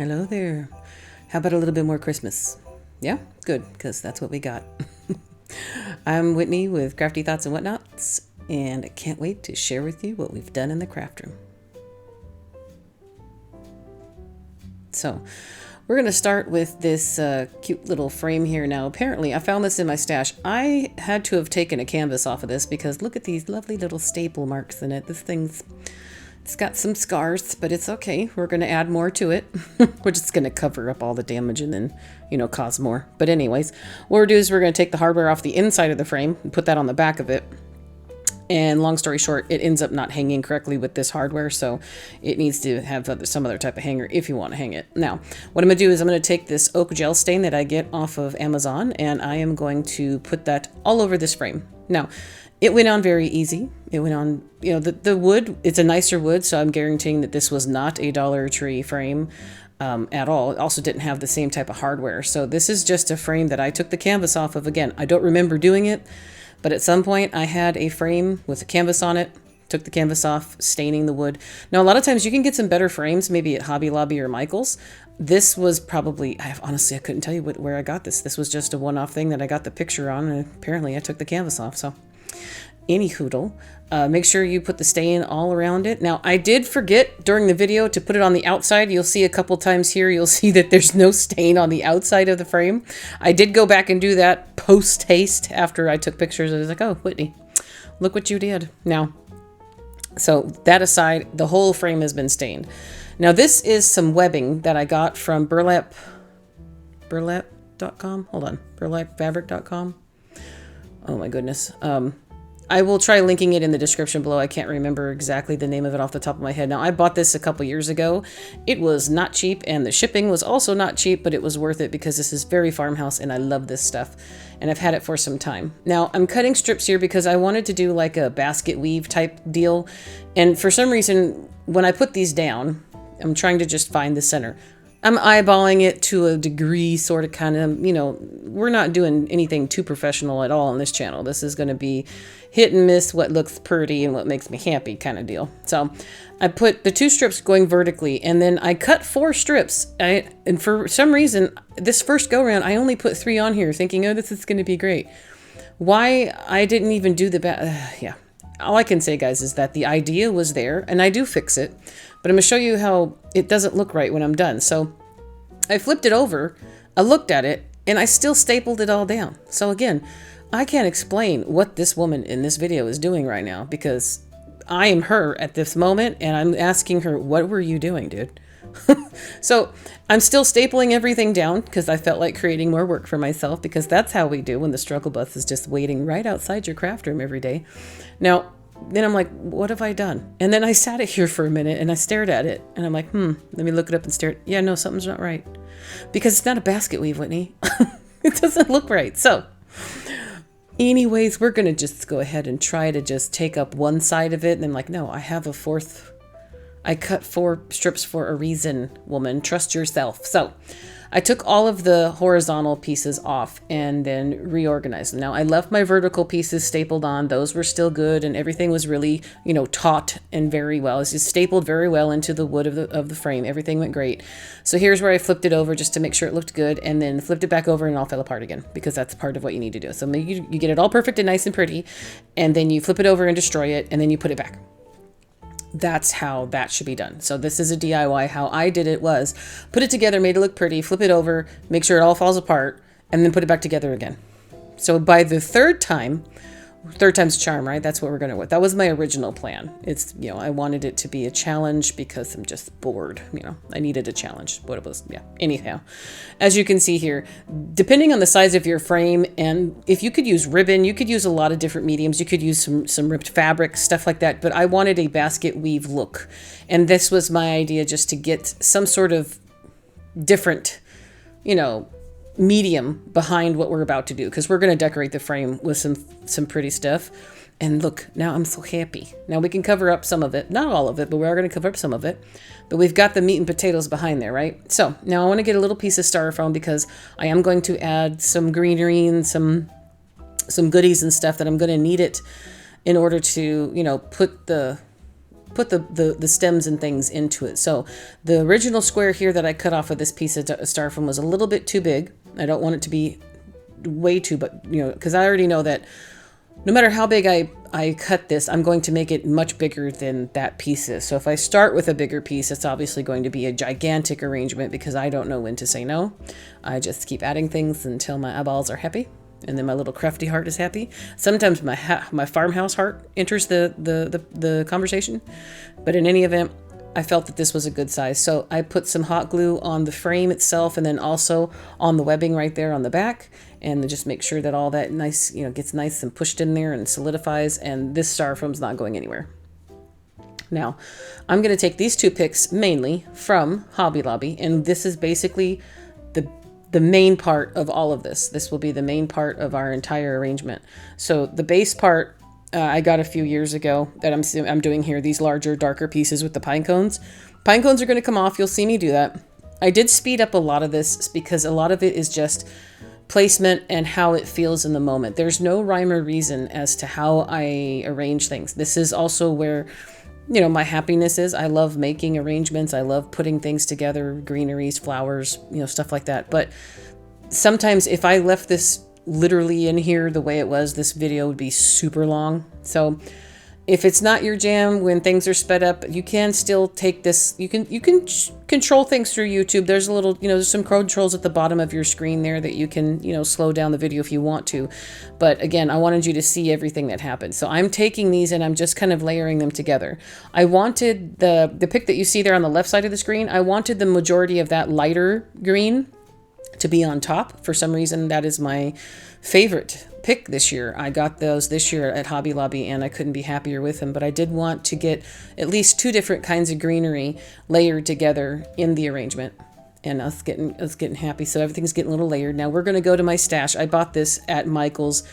Hello there. How about a little bit more Christmas? Yeah, good, because that's what we got. I'm Whitney with Crafty Thoughts and Whatnots, and I can't wait to share with you what we've done in the craft room. So, we're going to start with this cute little frame here now. Apparently, I found this in my stash. I had to have taken a canvas off of this because look at these lovely little staple marks in it. It's got some scars, but it's okay. We're going to add more to it. We're just going to cover up all the damage and then, cause more. But anyways, what we're doing is we're going to take the hardware off the inside of the frame and put that on the back of it. And long story short, it ends up not hanging correctly with this hardware, so it needs to have some other type of hanger if you want to hang it. Now, what I'm going to do is I'm going to take this oak gel stain that I get off of Amazon, and I am going to put that all over this frame. Now, it went on very easy. It went on, the wood, it's a nicer wood, so I'm guaranteeing that this was not a Dollar Tree frame at all. It also didn't have the same type of hardware. So this is just a frame that I took the canvas off of. Again, I don't remember doing it, but at some point I had a frame with a canvas on it, took the canvas off, staining the wood. Now, a lot of times you can get some better frames, maybe at Hobby Lobby or Michael's. This was probably, honestly, I couldn't tell you where I got this. This was just a one-off thing that I got the picture on, and apparently I took the canvas off, so any hoodle. Make sure you put the stain all around it. Now, I did forget during the video to put it on the outside. You'll see a couple times here, you'll see that there's no stain on the outside of the frame. I did go back and do that post-haste after I took pictures. I was like, oh, Whitney, look what you did. Now, so that aside, the whole frame has been stained. Now, this is some webbing that I got from burlap.com. Hold on, burlapfabric.com. Oh my goodness. I will try linking it in the description below. I can't remember exactly the name of it off the top of my head. Now, I bought this a couple years ago. It was not cheap, and the shipping was also not cheap, but it was worth it because this is very farmhouse, and I love this stuff, and I've had it for some time. Now, I'm cutting strips here because I wanted to do like a basket weave type deal, and for some reason, when I put these down, I'm trying to just find the center. I'm eyeballing it to a degree, sort of, kind of, we're not doing anything too professional at all on this channel. This is going to be hit and miss, what looks pretty and what makes me happy kind of deal. So I put the 2 strips going vertically, and then I cut 4 strips. And for some reason, this first go around, I only put 3 on here thinking, oh, this is going to be great. Why I didn't even do the yeah. All I can say, guys, is that the idea was there, and I do fix it, but I'm going to show you how it doesn't look right when I'm done. So I flipped it over, I looked at it, and I still stapled it all down. So again, I can't explain what this woman in this video is doing right now, because I am her at this moment, and I'm asking her, what were you doing, dude? So I'm still stapling everything down because I felt like creating more work for myself, because that's how we do when the struggle bus is just waiting right outside your craft room every day. Now, then I'm like, what have I done? And then I sat it here for a minute and I stared at it and I'm like, let me look it up and stare. Yeah, no, something's not right, because it's not a basket weave, Whitney. It doesn't look right. So anyways, we're going to just go ahead and try to just take up one side of it. And I'm like, no, I have a 4th. I cut 4 strips for a reason, woman. Trust yourself. So I took all of the horizontal pieces off and then reorganized them. Now, I left my vertical pieces stapled on. Those were still good, and everything was really, taut and very well. It's just stapled very well into the wood of the frame. Everything went great. So here's where I flipped it over just to make sure it looked good, and then flipped it back over and it all fell apart again, because that's part of what you need to do. So you get it all perfect and nice and pretty, and then you flip it over and destroy it, and then you put it back. That's how that should be done. So this is a DIY. How I did it was put it together, made it look pretty, flip it over, make sure it all falls apart, and then put it back together again. So by the third time's a charm, right? That's what we're going to with. That was my original plan. It's, I wanted it to be a challenge because I'm just bored. I needed a challenge. What it was, yeah. Anyhow, as you can see here, depending on the size of your frame, and if you could use ribbon, you could use a lot of different mediums. You could use some ripped fabric, stuff like that. But I wanted a basket weave look. And this was my idea, just to get some sort of different, medium behind what we're about to do, because we're going to decorate the frame with some pretty stuff. And look, now I'm so happy. Now we can cover up some of it, not all of it, but we are going to cover up some of it. But we've got the meat and potatoes behind there, right? So now I want to get a little piece of styrofoam, because I am going to add some greenery and some goodies and stuff that I'm going to need it in order to, put the put the stems and things into it. So the original square here that I cut off of this piece of styrofoam was a little bit too big. I don't want it to be way too, but because I already know that no matter how big I cut this, I'm going to make it much bigger than that piece is. So if I start with a bigger piece, it's obviously going to be a gigantic arrangement because I don't know when to say no. I just keep adding things until my eyeballs are happy. And then my little crafty heart is happy. Sometimes my farmhouse heart enters the conversation. But in any event, I felt that this was a good size. So I put some hot glue on the frame itself and then also on the webbing right there on the back. And just make sure that all that nice, gets nice and pushed in there and solidifies. And this styrofoam's not going anywhere. Now, I'm going to take these 2 picks mainly from Hobby Lobby. And this is basically the main part of all of this. This will be the main part of our entire arrangement. So the base part I got a few years ago that I'm doing here, these larger, darker pieces with the pine cones. Pine cones are going to come off. You'll see me do that. I did speed up a lot of this because a lot of it is just placement and how it feels in the moment. There's no rhyme or reason as to how I arrange things. This is also where my happiness is. I love making arrangements. I love putting things together, greeneries, flowers, stuff like that. But sometimes if I left this literally in here the way it was, this video would be super long. So if it's not your jam when things are sped up, you can still take this. You can control things through YouTube. There's a little, there's some controls at the bottom of your screen there that you can, slow down the video if you want to. But again, I wanted you to see everything that happened. So I'm taking these and I'm just kind of layering them together. I wanted the pic that you see there on the left side of the screen. I wanted the majority of that lighter green to be on top. For some reason, that is my favorite pick this year. I got those this year at Hobby Lobby and I couldn't be happier with them, but I did want to get at least 2 different kinds of greenery layered together in the arrangement, and us getting happy. So everything's getting a little layered. Now we're going to go to my stash. I bought this at Michael's.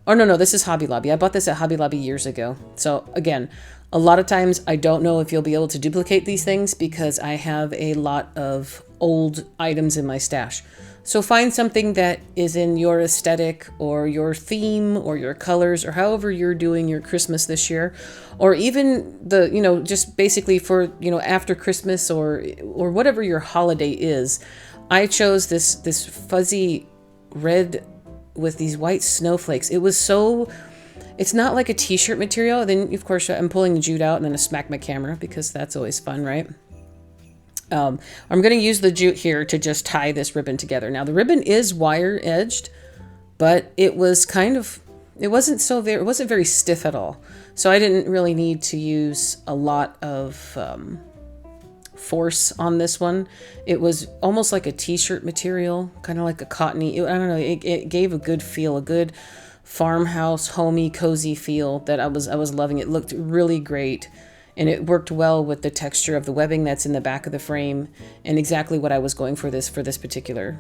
Oh, no, this is Hobby Lobby. I bought this at Hobby Lobby years ago. So again, a lot of times I don't know if you'll be able to duplicate these things because I have a lot of old items in my stash. So find something that is in your aesthetic or your theme or your colors or however you're doing your Christmas this year, or even just basically for, after Christmas or whatever your holiday is. I chose this fuzzy red with these white snowflakes. It's not like a t-shirt material. Then of course I'm pulling the jute out and then I smack my camera because that's always fun, right? I'm going to use the jute here to just tie this ribbon together. Now the ribbon is wire edged, but it wasn't very stiff at all. So I didn't really need to use a lot of force on this one. It was almost like a t-shirt material, kind of like a cottony. I don't know. It gave a good feel, a good farmhouse, homey, cozy feel that I was loving. It looked really great. And it worked well with the texture of the webbing that's in the back of the frame and exactly what I was going for this particular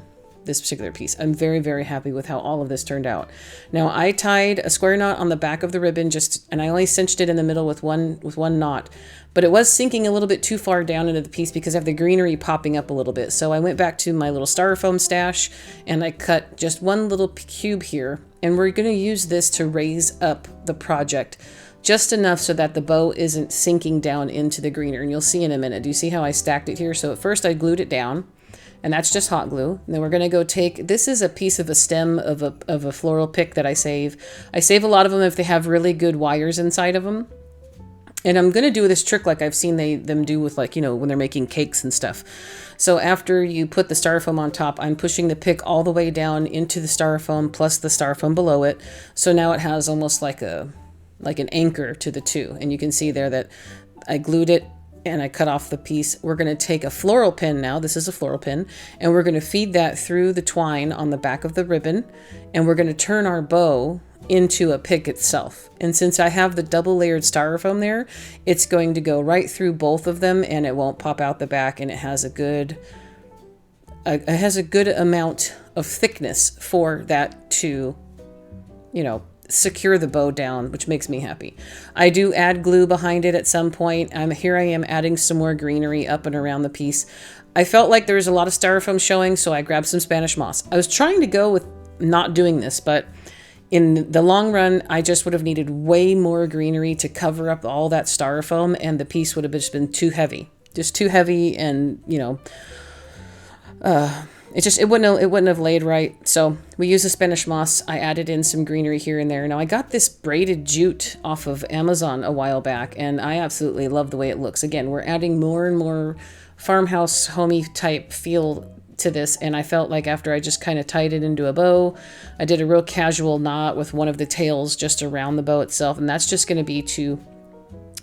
piece. I'm very, very happy with how all of this turned out. Now I tied a square knot on the back of the ribbon and I only cinched it in the middle with one knot, but it was sinking a little bit too far down into the piece because I have the greenery popping up a little bit. So I went back to my little styrofoam stash and I cut just one little cube here, and we're going to use this to raise up the project just enough so that the bow isn't sinking down into the greenery. And you'll see in a minute. Do you see how I stacked it here? So at first I glued it down, and that's just hot glue. And then we're going to go this is a piece of a stem of a floral pick that I save. I save a lot of them if they have really good wires inside of them. And I'm going to do this trick like I've seen them do with when they're making cakes and stuff. So after you put the styrofoam on top, I'm pushing the pick all the way down into the styrofoam plus the styrofoam below it. So now it has almost like an anchor to the two. And you can see there that I glued it and I cut off the piece. We're going to take a floral pin now. This is a floral pin. And we're going to feed that through the twine on the back of the ribbon. And we're going to turn our bow into a pick itself. And since I have the double layered styrofoam there, it's going to go right through both of them and it won't pop out the back, and it has a good amount of thickness for that to, secure the bow down, which makes me happy. I do add glue behind it at some point. Here I am adding some more greenery up and around the piece. I felt like there was a lot of styrofoam showing, so I grabbed some Spanish moss. I was trying to go with not doing this, but In the long run, I just would have needed way more greenery to cover up all that styrofoam, and the piece would have just been too heavy. Just too heavy, and, you know, it wouldn't have laid right. So we used the Spanish moss. I added in some greenery here and there. Now I got this braided jute off of Amazon a while back, and I absolutely love the way it looks. Again, we're adding more and more farmhouse homey type feel to this, and I felt like after I just kind of tied it into a bow, I did a real casual knot with one of the tails just around the bow itself, and that's just going to be to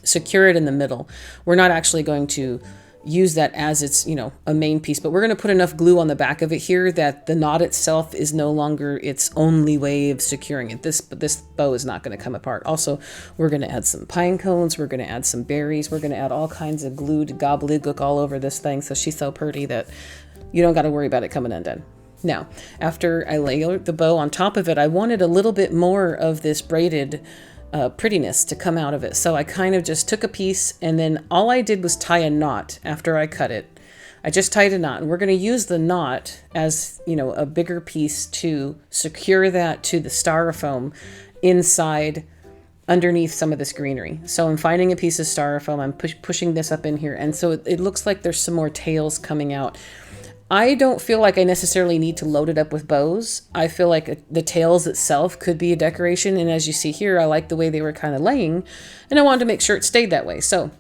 secure it in the middle. We're not actually going to use that as its, you know, a main piece, but we're going to put enough glue on the back of it here that the knot itself is no longer its only way of securing it. This bow is not going to come apart. Also, we're going to add some pine cones, we're going to add some berries, we're going to add all kinds of glued gobbledygook all over this thing, so she's so pretty that you don't got to worry about it coming undone. Now, after I layered the bow on top of it, I wanted a little bit more of this braided prettiness to come out of it. So I kind of just took a piece, and then all I did was tie a knot after I cut it. I just tied a knot, and we're going to use the knot as, you know, a bigger piece to secure that to the styrofoam inside underneath some of this greenery. So I'm finding a piece of styrofoam, I'm pushing this up in here, and so it looks like there's some more tails coming out. I don't feel like I necessarily need to load it up with bows. I feel like the tails itself could be a decoration, and as you see here, I like the way they were kind of laying, and I wanted to make sure it stayed that way. So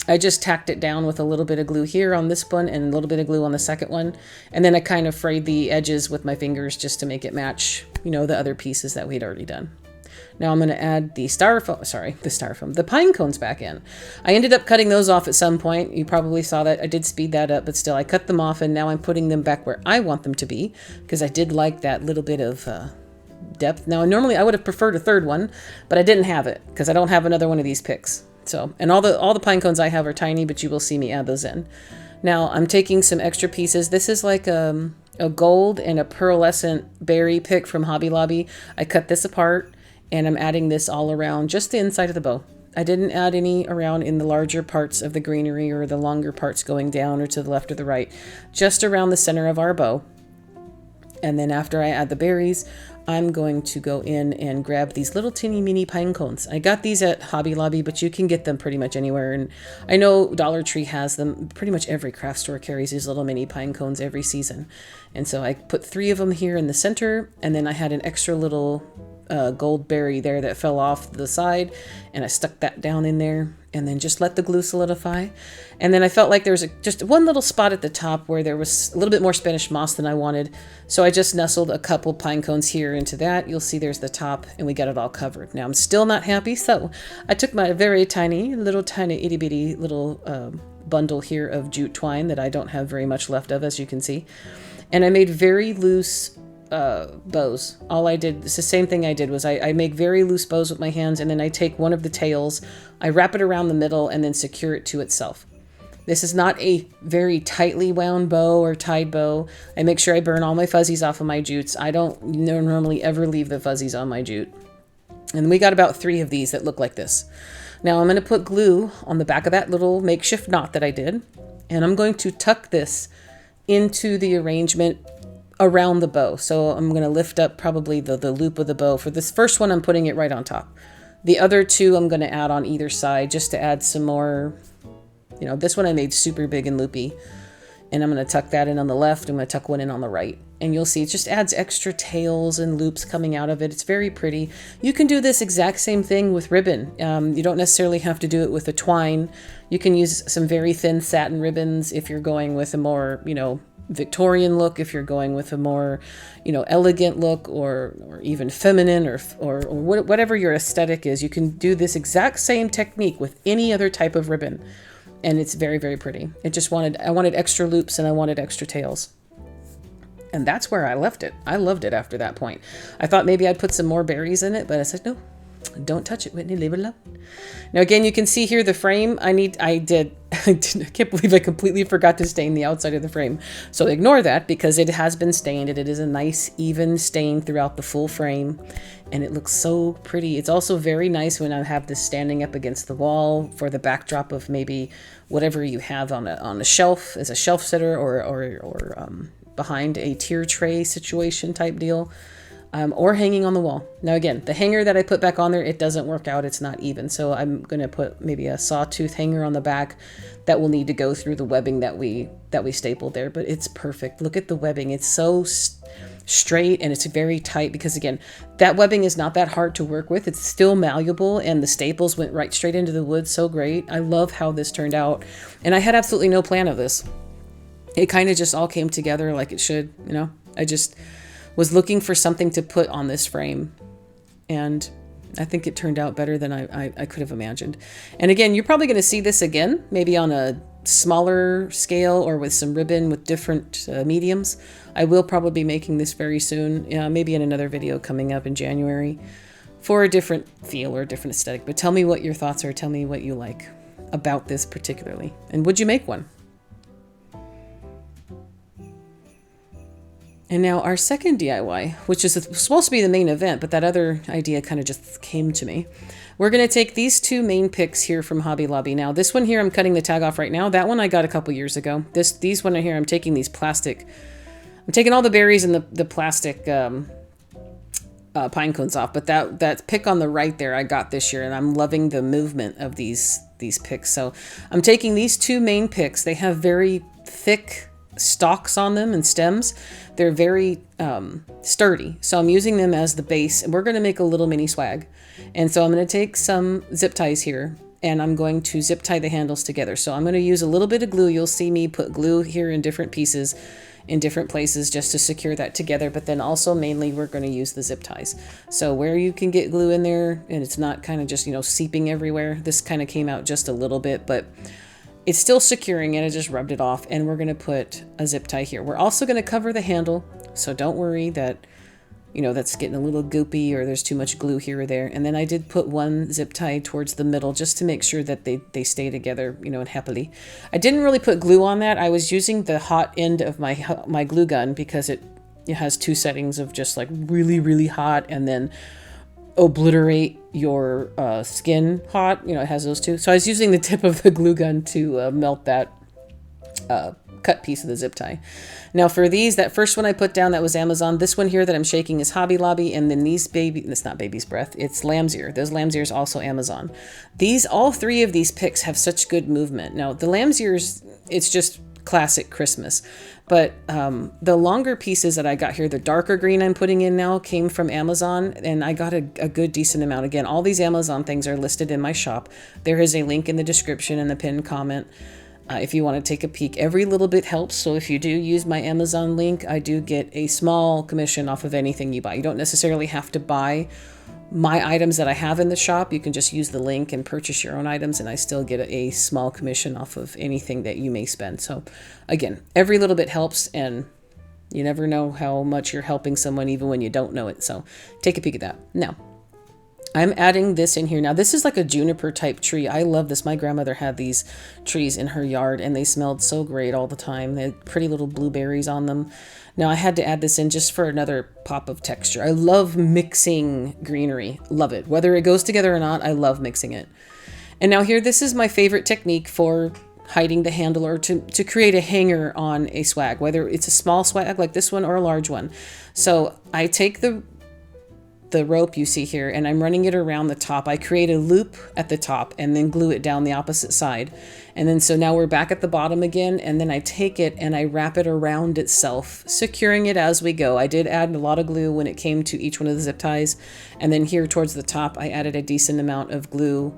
I just tacked it down with a little bit of glue here on this one and a little bit of glue on the second one, and then I kind of frayed the edges with my fingers just to make it match, you know, the other pieces that we'd already done. Now I'm going to add the pine cones back in. I ended up cutting those off at some point. You probably saw that. I did speed that up, but still I cut them off, and now I'm putting them back where I want them to be, because I did like that little bit of depth. Now normally I would have preferred a third one, but I didn't have it because I don't have another one of these picks. So, and all the pine cones I have are tiny, but you will see me add those in. Now I'm taking some extra pieces. This is like a gold and a pearlescent berry pick from Hobby Lobby. I cut this apart, and I'm adding this all around just the inside of the bow. I didn't add any around in the larger parts of the greenery or the longer parts going down or to the left or the right, just around the center of our bow. And then after I add the berries, I'm going to go in and grab these little teeny mini pine cones. I got these at Hobby Lobby, but you can get them pretty much anywhere. And I know Dollar Tree has them. Pretty much every craft store carries these little mini pine cones every season. And so I put 3 of them here in the center, and then I had an extra little gold berry there that fell off the side, and I stuck that down in there, and then just let the glue solidify. And then I felt like there was just one little spot at the top where there was a little bit more Spanish moss than I wanted, so I just nestled a couple pine cones here into that. You'll see there's the top, and we got it all covered. Now I'm still not happy, so I took my very tiny itty bitty little bundle here of jute twine that I don't have very much left of, as you can see, and I made very loose bows. All I did, it's the same thing I did, was I make very loose bows with my hands, and then I take one of the tails, I wrap it around the middle, and then secure it to itself. This is not a very tightly wound bow or tied bow. I make sure I burn all my fuzzies off of my jutes. I don't normally ever leave the fuzzies on my jute. And we got about 3 of these that look like this. Now I'm going to put glue on the back of that little makeshift knot that I did, and I'm going to tuck this into the arrangement around the bow. So I'm going to lift up probably the loop of the bow. For this first one, I'm putting it right on top. The other 2 I'm going to add on either side just to add some more, you know, this one I made super big and loopy, and I'm going to tuck that in on the left. I'm going to tuck one in on the right, and you'll see it just adds extra tails and loops coming out of it. It's very pretty. You can do this exact same thing with ribbon. You don't necessarily have to do it with a twine. You can use some very thin satin ribbons if you're going with a more, you know, Victorian look, if you're going with a more, you know, elegant look, or even feminine, or whatever your aesthetic is. You can do this exact same technique with any other type of ribbon, and it's very, very pretty. I wanted extra loops, and I wanted extra tails, and that's where I left it. I loved it after that point. I thought maybe I'd put some more berries in it, but I said no, don't touch it, Whitney, leave it alone. Now again, you can see here the frame. I can't believe I completely forgot to stain the outside of the frame. So ignore that, because it has been stained, and it is a nice even stain throughout the full frame, and it looks so pretty. It's also very nice when I have this standing up against the wall for the backdrop of maybe whatever you have on a shelf as a shelf sitter, or behind a tier tray situation type deal. or hanging on the wall. Now again, the hanger that I put back on there, it doesn't work out. It's not even. So I'm going to put maybe a sawtooth hanger on the back that will need to go through the webbing that we stapled there. But it's perfect. Look at the webbing. It's so straight and it's very tight because again, that webbing is not that hard to work with. It's still malleable and the staples went right straight into the wood. So great. I love how this turned out. And I had absolutely no plan of this. It kind of just all came together like it should, you know. I just was looking for something to put on this frame, and I think it turned out better than I could have imagined. And again, you're probably going to see this again, maybe on a smaller scale or with some ribbon with different mediums. I will probably be making this very soon, maybe in another video coming up in January for a different feel or a different aesthetic. But tell me what your thoughts are. Tell me what you like about this particularly. And would you make one? And now our second DIY, which is supposed to be the main event, but that other idea kind of just came to me. We're going to take these two main picks here from Hobby Lobby. Now, this one here, I'm cutting the tag off right now. That one I got a couple years ago. These one here, I'm taking these plastic, I'm taking all the berries and the plastic pine cones off. But that pick on the right there, I got this year, and I'm loving the movement of these picks. So I'm taking these two main picks. They have very thick stalks on them and stems. They're very sturdy, so I'm using them as the base, and we're going to make a little mini swag. And so I'm going to take some zip ties here, and I'm going to zip tie the handles together. So I'm going to use a little bit of glue. You'll see me put glue here in different pieces in different places just to secure that together, but then also mainly we're going to use the zip ties. So where you can get glue in there and it's not kind of just, you know, seeping everywhere, this kind of came out just a little bit, but it's still securing it. I just rubbed it off, and we're going to put a zip tie here. We're also going to cover the handle, so don't worry that, you know, that's getting a little goopy or there's too much glue here or there. And then I did put one zip tie towards the middle just to make sure that they stay together, you know, and happily. I didn't really put glue on that. I was using the hot end of my glue gun because it has two settings of just like really, really hot and then obliterate your skin hot. You know, it has those two. So I was using the tip of the glue gun to melt that cut piece of the zip tie. Now for these, that first one I put down, that was Amazon. This one here that I'm shaking is Hobby Lobby. And then these it's not baby's breath, it's lamb's ear. Those lamb's ears also Amazon. All three of these picks have such good movement. Now the lamb's ears, it's just classic Christmas. But the longer pieces that I got here, the darker green I'm putting in now, came from Amazon, and I got a good decent amount. Again, all these Amazon things are listed in my shop. There is a link in the description and the pinned comment if you want to take a peek. Every little bit helps, so if you do use my Amazon link, I do get a small commission off of anything you buy. You don't necessarily have to buy my items that I have in the shop. You can just use the link and purchase your own items, and I still get a small commission off of anything that you may spend. So again, every little bit helps, and you never know how much you're helping someone even when you don't know it. So take a peek at that. Now I'm adding this in here. Now this is like a juniper type tree. I love this. My grandmother had these trees in her yard and they smelled so great all the time. They had pretty little blueberries on them. Now I had to add this in just for another pop of texture. I love mixing greenery. Love it. Whether it goes together or not, I love mixing it. And now here, this is my favorite technique for hiding the handle or to create a hanger on a swag, whether it's a small swag like this one or a large one. So I take the rope you see here and I'm running it around the top. I create a loop at the top and then glue it down the opposite side. And then so now we're back at the bottom again, and then I take it and I wrap it around itself, securing it as we go. I did add a lot of glue when it came to each one of the zip ties. And then here towards the top, I added a decent amount of glue.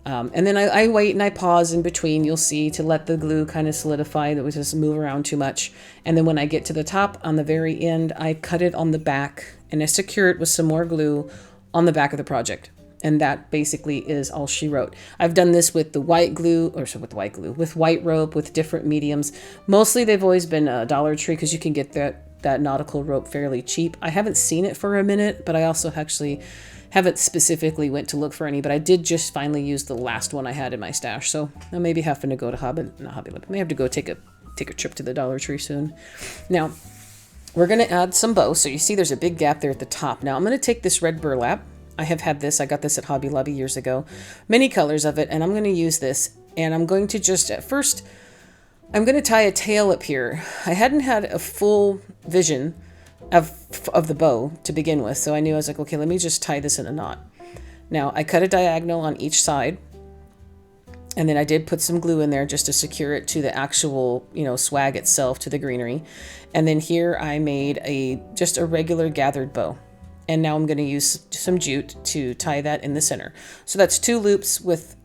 And then I wait and I pause in between, you'll see, to let the glue kind of solidify, that we just move around too much. And then when I get to the top on the very end, I cut it on the back and I secure it with some more glue on the back of the project. And that basically is all she wrote. I've done this with the white glue, with white rope, with different mediums. Mostly they've always been Dollar Tree because you can get that nautical rope fairly cheap. I haven't seen it for a minute, but I also actually haven't specifically went to look for any, but I did just finally use the last one I had in my stash. So I may be having to go to I may have to go take a trip to the Dollar Tree soon. Now, we're going to add some bows. So you see there's a big gap there at the top. Now I'm going to take this red burlap. I have had this. I got this at Hobby Lobby years ago. Many colors of it. And I'm going to use this. And I'm going to just, at first, I'm going to tie a tail up here. I hadn't had a full vision of the bow to begin with. So I knew, I was like, okay, let me just tie this in a knot. Now I cut a diagonal on each side, and then I did put some glue in there just to secure it to the actual, swag itself, to the greenery. And then here I made just a regular gathered bow. And now I'm going to use some jute to tie that in the center. So that's 2 loops with,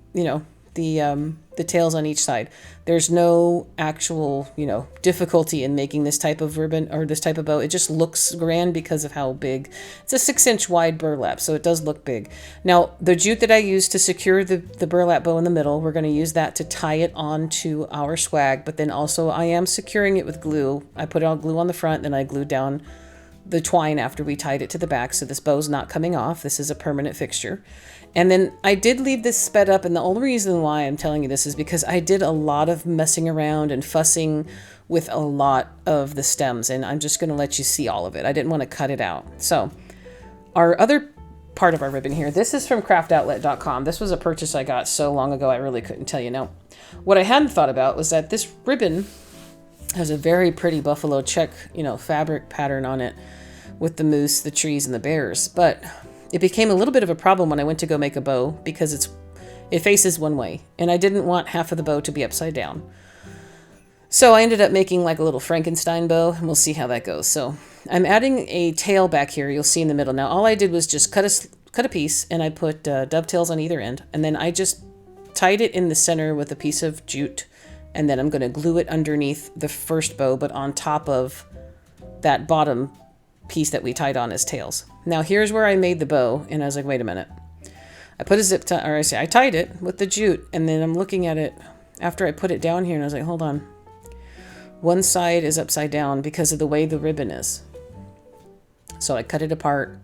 the tails on each side. There's no actual, difficulty in making this type of ribbon or this type of bow. It just looks grand because of how big. It's a 6-inch wide burlap, so it does look big. Now, the jute that I used to secure the burlap bow in the middle, we're going to use that to tie it onto our swag, but then also I am securing it with glue. I put on glue on the front, then I glued down the twine after we tied it to the back, so this bow's not coming off. This is a permanent fixture. And then I did leave this sped up, and the only reason why I'm telling you this is because I did a lot of messing around and fussing with a lot of the stems, and I'm just going to let you see all of it. I didn't want to cut it out. So our other part of our ribbon here, this is from craftoutlet.com. This was a purchase I got so long ago I really couldn't tell you. Now, what I hadn't thought about was that this ribbon has a very pretty buffalo check, fabric pattern on it with the moose, the trees, and the bears. But it became a little bit of a problem when I went to go make a bow because it faces one way, and I didn't want half of the bow to be upside down. So I ended up making like a little Frankenstein bow, and we'll see how that goes. So I'm adding a tail back here. You'll see in the middle. Now all I did was just cut a piece, and I put dovetails on either end, and then I just tied it in the center with a piece of jute. And then I'm going to glue it underneath the first bow, but on top of that bottom piece that we tied on as tails. Now here's where I made the bow, and I was like, wait a minute. I put a zip tie, or I tied it with the jute, and then I'm looking at it after I put it down here, and I was like, hold on. One side is upside down because of the way the ribbon is. So I cut it apart,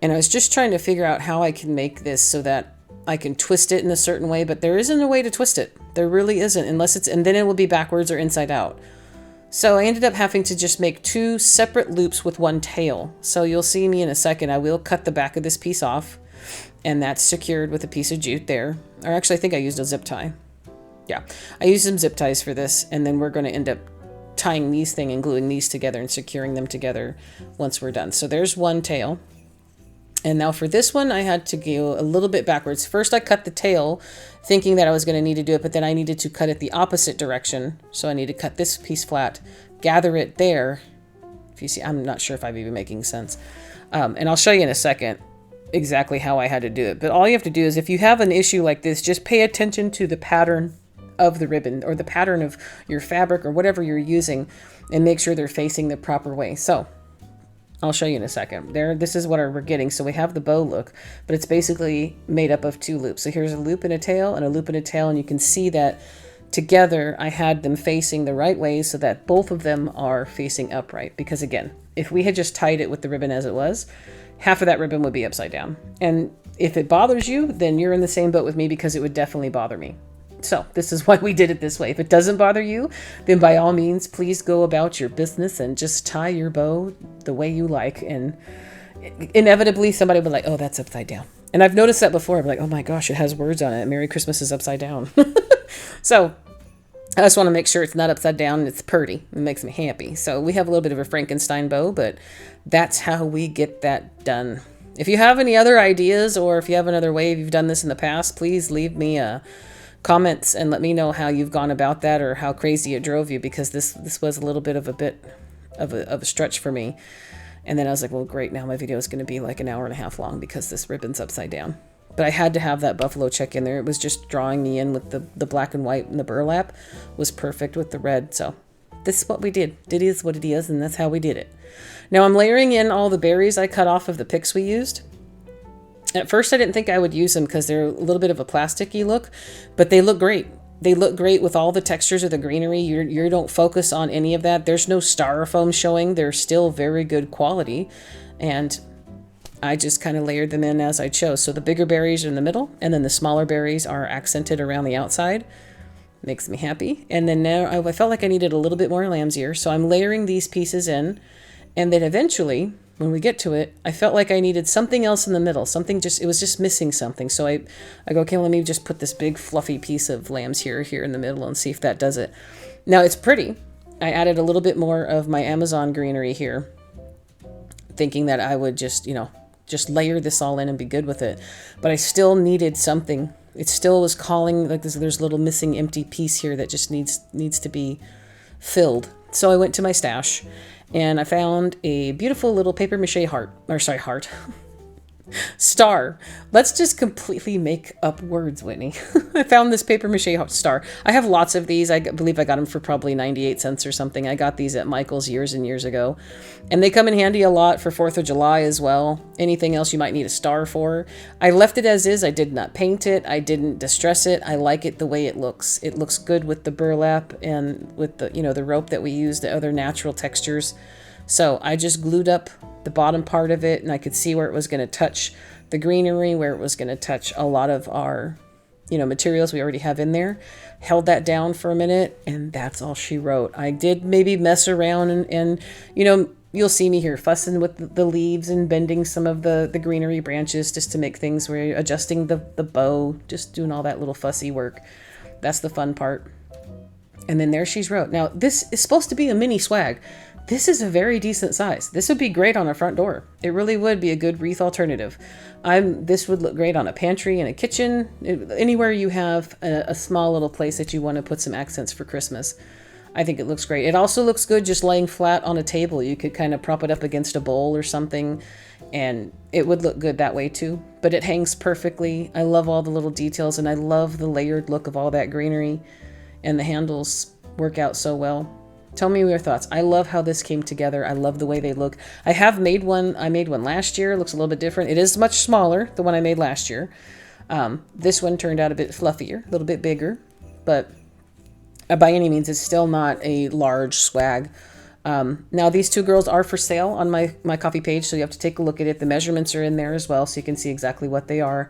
and I was just trying to figure out how I can make this so that I can twist it in a certain way, but there isn't a way to twist it. There really isn't, and then it will be backwards or inside out. So I ended up having to just make 2 separate loops with one tail. So you'll see me in a second. I will cut the back of this piece off, and that's secured with a piece of jute there. Or actually, I think I used a zip tie. Yeah, I used some zip ties for this, and then we're going to end up tying these things and gluing these together and securing them together once we're done. So there's one tail. And now for this one, I had to go a little bit backwards. First, I cut the tail thinking that I was going to need to do it, but then I needed to cut it the opposite direction. So I need to cut this piece flat, gather it there. If you see, I'm not sure if I'm even making sense. And I'll show you in a second exactly how I had to do it. But all you have to do is, if you have an issue like this, just pay attention to the pattern of the ribbon or the pattern of your fabric or whatever you're using, and make sure they're facing the proper way. So I'll show you in a second. This is what we're getting. So we have the bow look, but it's basically made up of 2 loops. So here's a loop and a tail and a loop and a tail, and you can see that together I had them facing the right way so that both of them are facing upright. Because again, if we had just tied it with the ribbon as it was, half of that ribbon would be upside down. And if it bothers you, then you're in the same boat with me, because it would definitely bother me. So this is why we did it this way. If it doesn't bother you, then by all means, please go about your business and just tie your bow the way you like. And inevitably somebody will be like, oh, that's upside down. And I've noticed that before. I'm like, oh my gosh, it has words on it. Merry Christmas is upside down. So I just want to make sure it's not upside down and it's purty. It makes me happy. So we have a little bit of a Frankenstein bow, but that's how we get that done. If you have any other ideas, or if you have another way you've done this in the past, please leave me comments and let me know how you've gone about that, or how crazy it drove you, because this was a little bit of a stretch for me. And then I was like, well, great, now my video is going to be like an hour and a half long because this ribbon's upside down. But I had to have that buffalo check in there. It was just drawing me in with the black and white, and the burlap was perfect with the red. So this is what we did. It is what it is, and that's how we did it. Now I'm layering in all the berries I cut off of the picks we used. At first I didn't think I would use them because they're a little bit of a plasticky look, but they look great. They look great with all the textures of the greenery. You don't focus on any of that. There's no styrofoam showing. They're still very good quality. And I just kind of layered them in as I chose. So the bigger berries are in the middle, and then the smaller berries are accented around the outside. Makes me happy. And then now I felt like I needed a little bit more lamb's ear. So I'm layering these pieces in. And then eventually, when we get to it, I felt like I needed something else in the middle. It was just missing something. So I go, okay, let me just put this big fluffy piece of lamb's hair here in the middle and see if that does it. Now it's pretty. I added a little bit more of my Amazon greenery here. thinking that I would just, just layer this all in and be good with it. But I still needed something. It still was calling, like there's a little missing empty piece here that just needs to be filled. So I went to my stash and I found a beautiful little paper mache heart. Star. Let's just completely make up words, Whitney. I found this paper mache star. I have lots of these. I believe I got them for probably 98 cents or something. I got these at Michael's years and years ago. And they come in handy a lot for 4th of July as well. Anything else you might need a star for. I left it as is. I did not paint it. I didn't distress it. I like it the way it looks. It looks good with the burlap and with the, the rope that we use, the other natural textures. So I just glued up the bottom part of it, and I could see where it was going to touch the greenery, where it was going to touch a lot of our, materials we already have in there. Held that down for a minute, and that's all she wrote. I did maybe mess around and you'll see me here fussing with the leaves and bending some of the greenery branches just to make things where you're adjusting the bow, just doing all that little fussy work. That's the fun part. And then there she's wrote. Now, this is supposed to be a mini swag. This is a very decent size. This would be great on a front door. It really would be a good wreath alternative. This would look great on a pantry, in a kitchen, anywhere you have a small little place that you want to put some accents for Christmas. I think it looks great. It also looks good just laying flat on a table. You could kind of prop it up against a bowl or something, and it would look good that way too. But it hangs perfectly. I love all the little details, and I love the layered look of all that greenery, and the handles work out so well. Tell me your thoughts. I love how this came together. I love the way they look. I have made one. I made one last year. It looks a little bit different. It is much smaller, the one I made last year. This one turned out a bit fluffier, a little bit bigger, but by any means, it's still not a large swag. Now, these two girls are for sale on my coffee page, so you have to take a look at it. The measurements are in there as well, so you can see exactly what they are.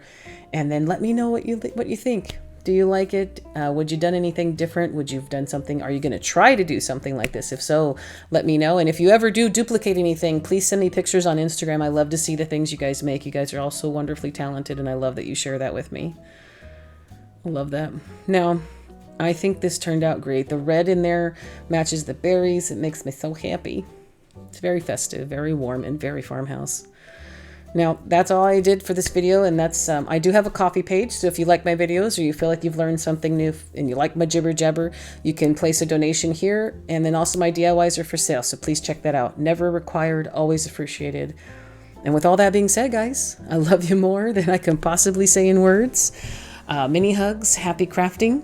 And then let me know what you think. Do you like it? Would you done anything different? Would you have done something? Are you going to try to do something like this? If so, let me know. And if you ever do duplicate anything, please send me pictures on Instagram. I love to see the things you guys make. You guys are all so wonderfully talented, and I love that you share that with me. I love that. Now, I think this turned out great. The red in there matches the berries. It makes me so happy. It's very festive, very warm, and very farmhouse. Now, that's all I did for this video, and that's I do have a coffee page, so if you like my videos or you feel like you've learned something new and you like my jibber jabber, you can place a donation here, and then also my DIYs are for sale, so please check that out. Never required, always appreciated. And with all that being said, guys, I love you more than I can possibly say in words. Mini hugs, happy crafting,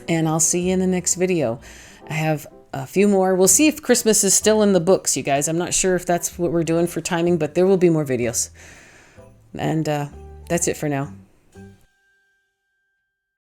and I'll see you in the next video. I have a few more. We'll see if Christmas is still in the books, you guys. I'm not sure if that's what we're doing for timing, but there will be more videos. And that's it for now.